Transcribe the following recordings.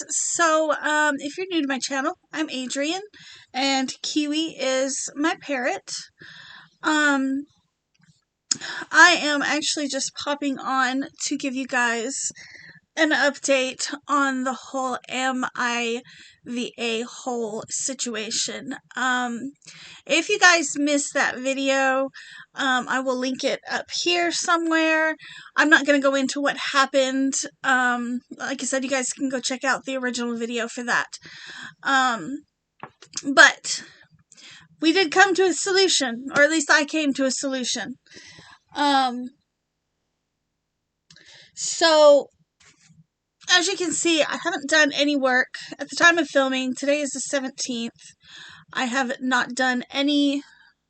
So if you're new to my channel, I'm Adrian, and Kiwi is my parrot. Um, I am actually just popping on to give you guys an update on the whole am I the a-hole situation. If you guys missed that video, I will link it up here somewhere. I'm not going to go into what happened. Like I said, you guys can go check out the original video for that. But we did come to a solution, or at least I came to a solution. So as you can see, I haven't done any work at the time of filming. Today is the 17th. I have not done any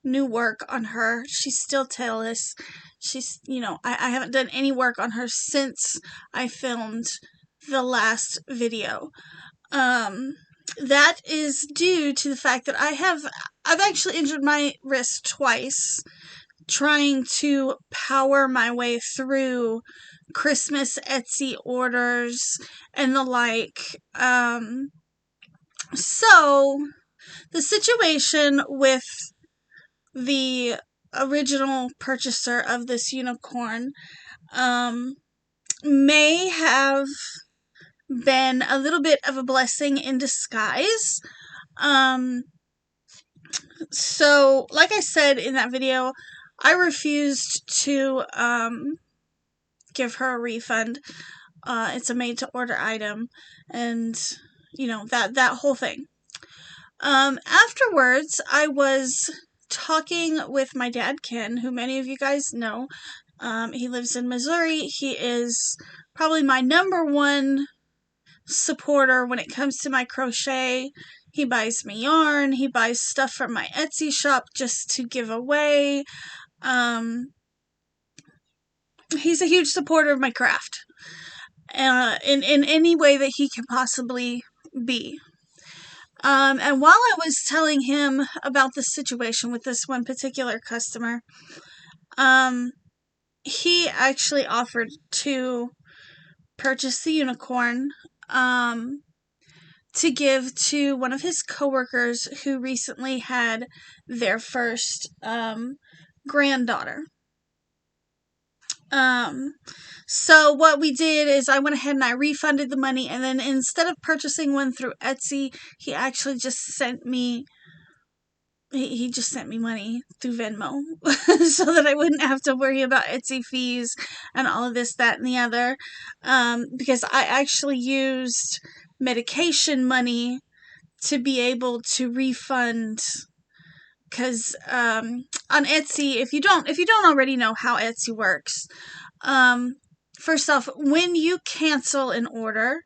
new work on her. She's still tailless. She's, I haven't done any work on her since I filmed the last video. That is due to the fact that I've actually injured my wrist twice trying to power my way through Christmas Etsy orders and the like. So the situation with the original purchaser of this unicorn may have been a little bit of a blessing in disguise. So like I said in that video, I refused to give her a refund. It's a made-to-order item, and that whole thing. Afterwards, I was talking with my dad, Ken, who many of you guys know. He lives in Missouri. He is probably my #1 supporter when it comes to my crochet. He buys me yarn. He buys stuff from my Etsy shop just to give away. He's a huge supporter of my craft in any way that he can possibly be. And while I was telling him about the situation with this one particular customer, he actually offered to purchase the unicorn to give to one of his coworkers who recently had their first granddaughter. So what we did is I went ahead and I refunded the money, and then instead of purchasing one through Etsy, he actually just sent me money through Venmo so that I wouldn't have to worry about Etsy fees and all of this, that, and the other. Because I actually used medication money to be able to refund. Because on Etsy, if you don't already know how Etsy works, first off, when you cancel an order,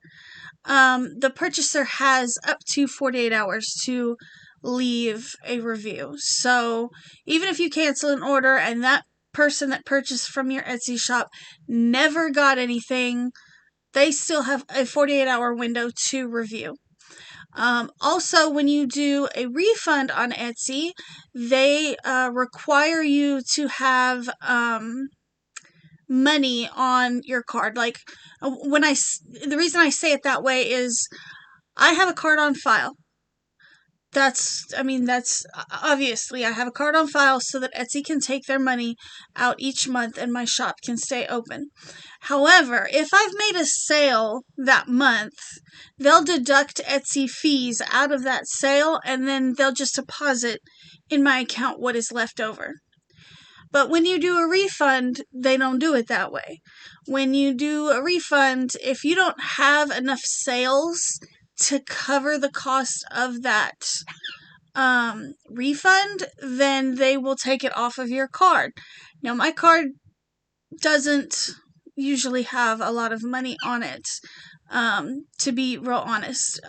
the purchaser has up to 48 hours to leave a review. So even if you cancel an order and that person that purchased from your Etsy shop never got anything, they still have a 48-hour window to review. Also, when you do a refund on Etsy, they require you to have money on your card. Like, the reason I say it that way is I have a card on file. That's obviously I have a card on file so that Etsy can take their money out each month and my shop can stay open. However, if I've made a sale that month, they'll deduct Etsy fees out of that sale, and then they'll just deposit in my account what is left over. But when you do a refund, they don't do it that way. When you do a refund, if you don't have enough sales to cover the cost of that refund, then they will take it off of your card. Now, my card doesn't usually have a lot of money on it, to be real honest.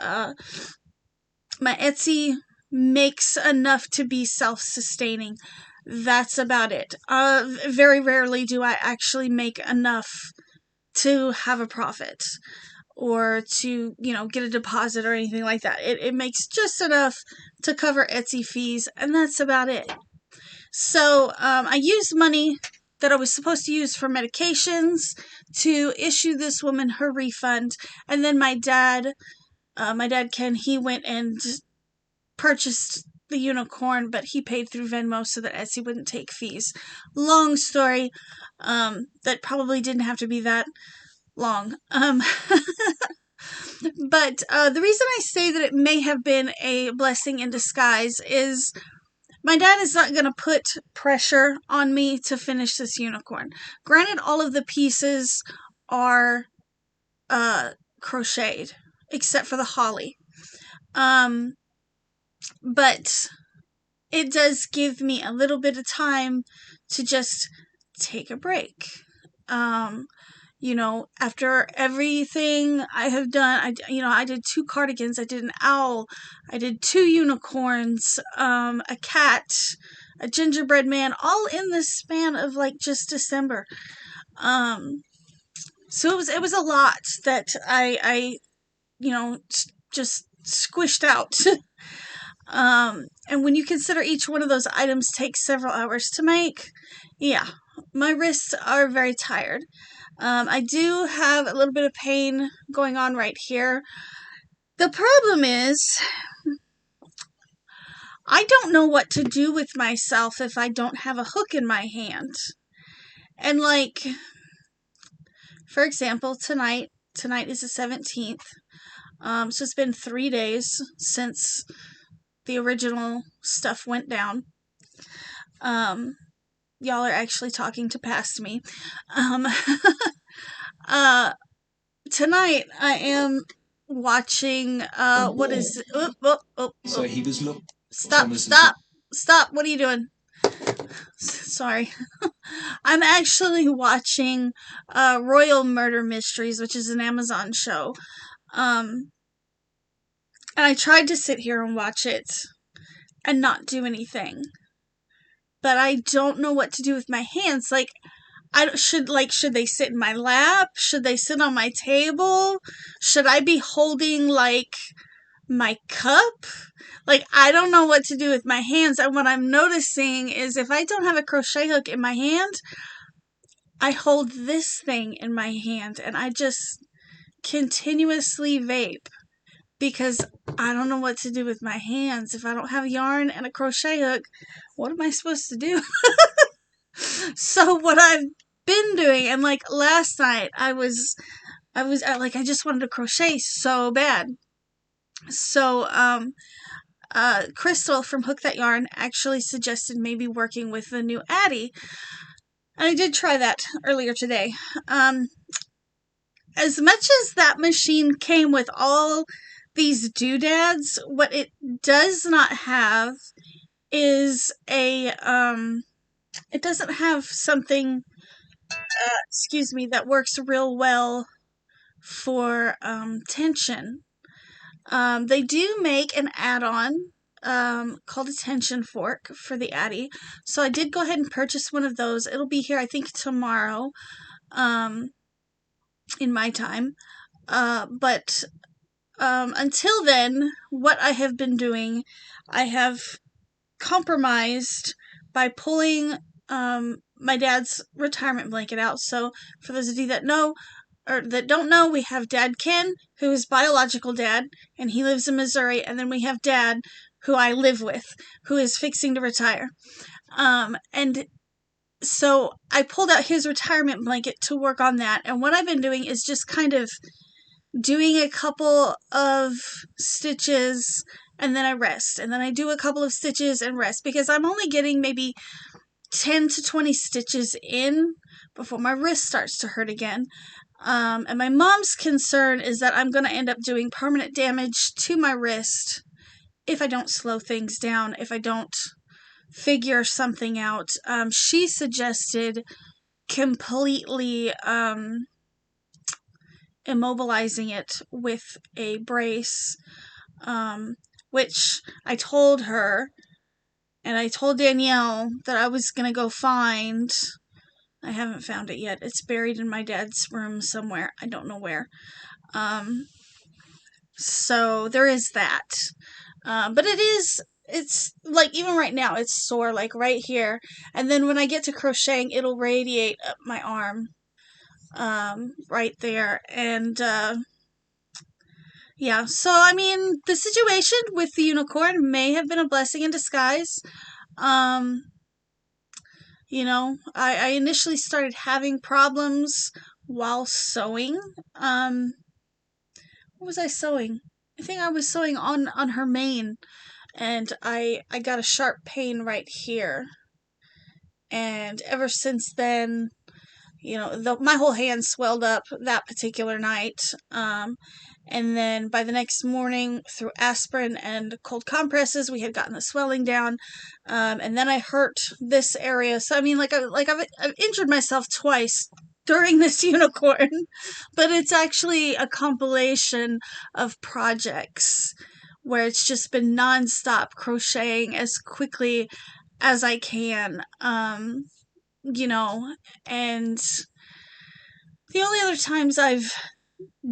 My Etsy makes enough to be self-sustaining. That's about it. Very rarely do I actually make enough to have a profit or to, get a deposit or anything like that. It makes just enough to cover Etsy fees, and that's about it. So, I used money that I was supposed to use for medications to issue this woman her refund, and then my dad My dad Ken, he went and purchased the unicorn, but he paid through Venmo so that Etsy wouldn't take fees. Long story, that probably didn't have to be that long. But the reason I say that it may have been a blessing in disguise is my dad is not going to put pressure on me to finish this unicorn. Granted, all of the pieces are crocheted, except for the holly. But it does give me a little bit of time to just take a break. After everything I have done, I did 2 cardigans, I did an owl, I did 2 unicorns, a cat, a gingerbread man, all in the span of like just December. So it was a lot that I just squished out. And when you consider each one of those items takes several hours to make, yeah, my wrists are very tired. I do have a little bit of pain going on right here. The problem is, I don't know what to do with myself if I don't have a hook in my hand. And like, for example, tonight is the 17th. So it's been 3 days since the original stuff went down. Y'all are actually talking to past me. Tonight I am watching, what is it? So he was Stop, what are you doing? Sorry. I'm actually watching, Royal Murder Mysteries, which is an Amazon show. And I tried to sit here and watch it and not do anything. But I don't know what to do with my hands. Like, should they sit in my lap? Should they sit on my table? Should I be holding, like, my cup? Like, I don't know what to do with my hands. And what I'm noticing is if I don't have a crochet hook in my hand, I hold this thing in my hand and I just continuously vape because I don't know what to do with my hands. If I don't have yarn and a crochet hook, what am I supposed to do? So what I've been doing, and like last night I just wanted to crochet so bad. So Crystal from Hook That Yarn actually suggested maybe working with the new Addie, and I did try that earlier today. As much as that machine came with all these doodads, what it does not have is it doesn't have something, that works real well for tension. They do make an add-on called a tension fork for the Addie. So I did go ahead and purchase one of those. It'll be here, I think, tomorrow in my time. But until then, what I have been doing, I have compromised by pulling my dad's retirement blanket out. So for those of you that know or that don't know, we have Dad Ken, who is biological dad, and he lives in Missouri, and then we have Dad, who I live with, who is fixing to retire. And so I pulled out his retirement blanket to work on that, and what I've been doing is just kind of doing a couple of stitches and then I rest, and then I do a couple of stitches and rest, because I'm only getting maybe 10 to 20 stitches in before my wrist starts to hurt again. And my mom's concern is that I'm going to end up doing permanent damage to my wrist if I don't slow things down, if I don't figure something out. She suggested completely immobilizing it with a brace, which I told her, and I told Danielle that I was going to go find. I haven't found it yet. It's buried in my dad's room somewhere. I don't know where. So there is that. But it's like, even right now, it's sore, like right here. And then when I get to crocheting, it'll radiate up my arm, right there. And, yeah, so I mean, the situation with the unicorn may have been a blessing in disguise. Um, I initially started having problems while sewing. Um, what was I sewing? I think I was sewing on her mane, and I got a sharp pain right here. And ever since then, my whole hand swelled up that particular night. And then by the next morning, through aspirin and cold compresses, we had gotten the swelling down. And then I hurt this area. So I mean, I've injured myself twice during this unicorn, but it's actually a compilation of projects where it's just been nonstop crocheting as quickly as I can. You know, and the only other times I've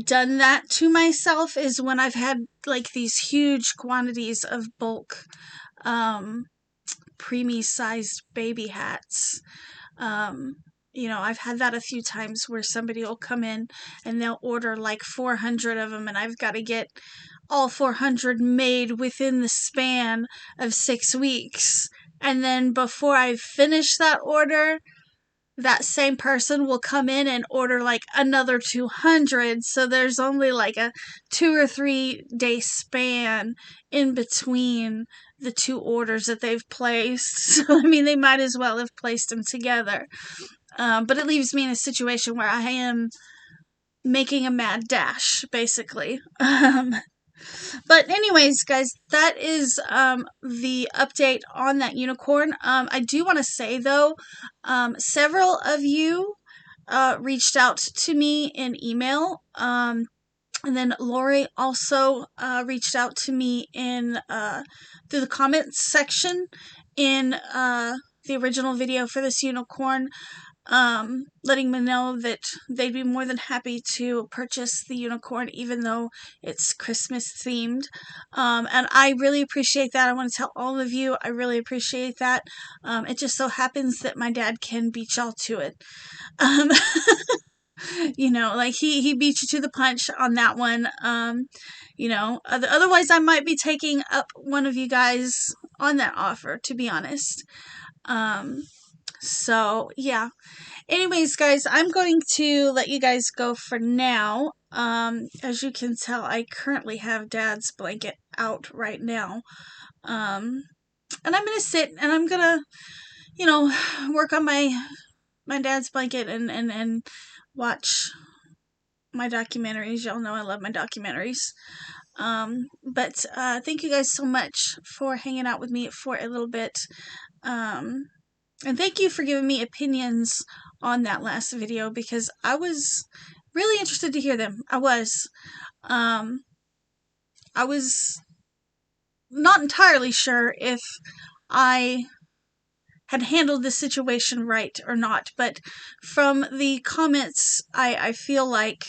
done that to myself is when I've had like these huge quantities of bulk preemie sized baby hats. Um, I've had that a few times where somebody will come in and they'll order like 400 of them, and I've got to get all 400 made within the span of 6 weeks. And then before I finish that order, that same person will come in and order like another 200. So there's only like a 2 or 3 day span in between the two orders that they've placed. So, I mean, they might as well have placed them together. But it leaves me in a situation where I am making a mad dash, basically. But anyways, guys, that is the update on that unicorn. I do want to say, though, several of you reached out to me in email. And then Lori also reached out to me in through the comments section in the original video for this unicorn, letting me know that they'd be more than happy to purchase the unicorn, even though it's Christmas themed. And I really appreciate that. I want to tell all of you, I really appreciate that. It just so happens that my dad can beat y'all to it. Like he beat you to the punch on that one. Otherwise I might be taking up one of you guys on that offer, to be honest. So yeah. Anyways, guys, I'm going to let you guys go for now. As you can tell, I currently have Dad's blanket out right now. And I'm gonna sit and I'm gonna, work on my dad's blanket and watch my documentaries. Y'all know I love my documentaries. But thank you guys so much for hanging out with me for a little bit. And thank you for giving me opinions on that last video, because I was really interested to hear them. I was not entirely sure if I had handled this situation right or not, but from the comments, I feel like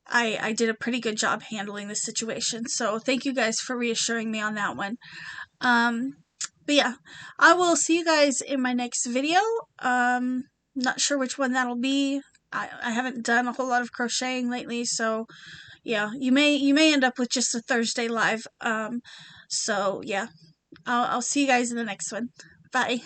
I did a pretty good job handling this situation. So thank you guys for reassuring me on that one. But yeah, I will see you guys in my next video. Not sure which one that'll be. I haven't done a whole lot of crocheting lately, so yeah, you may end up with just a Thursday live. So yeah, I'll see you guys in the next one. Bye.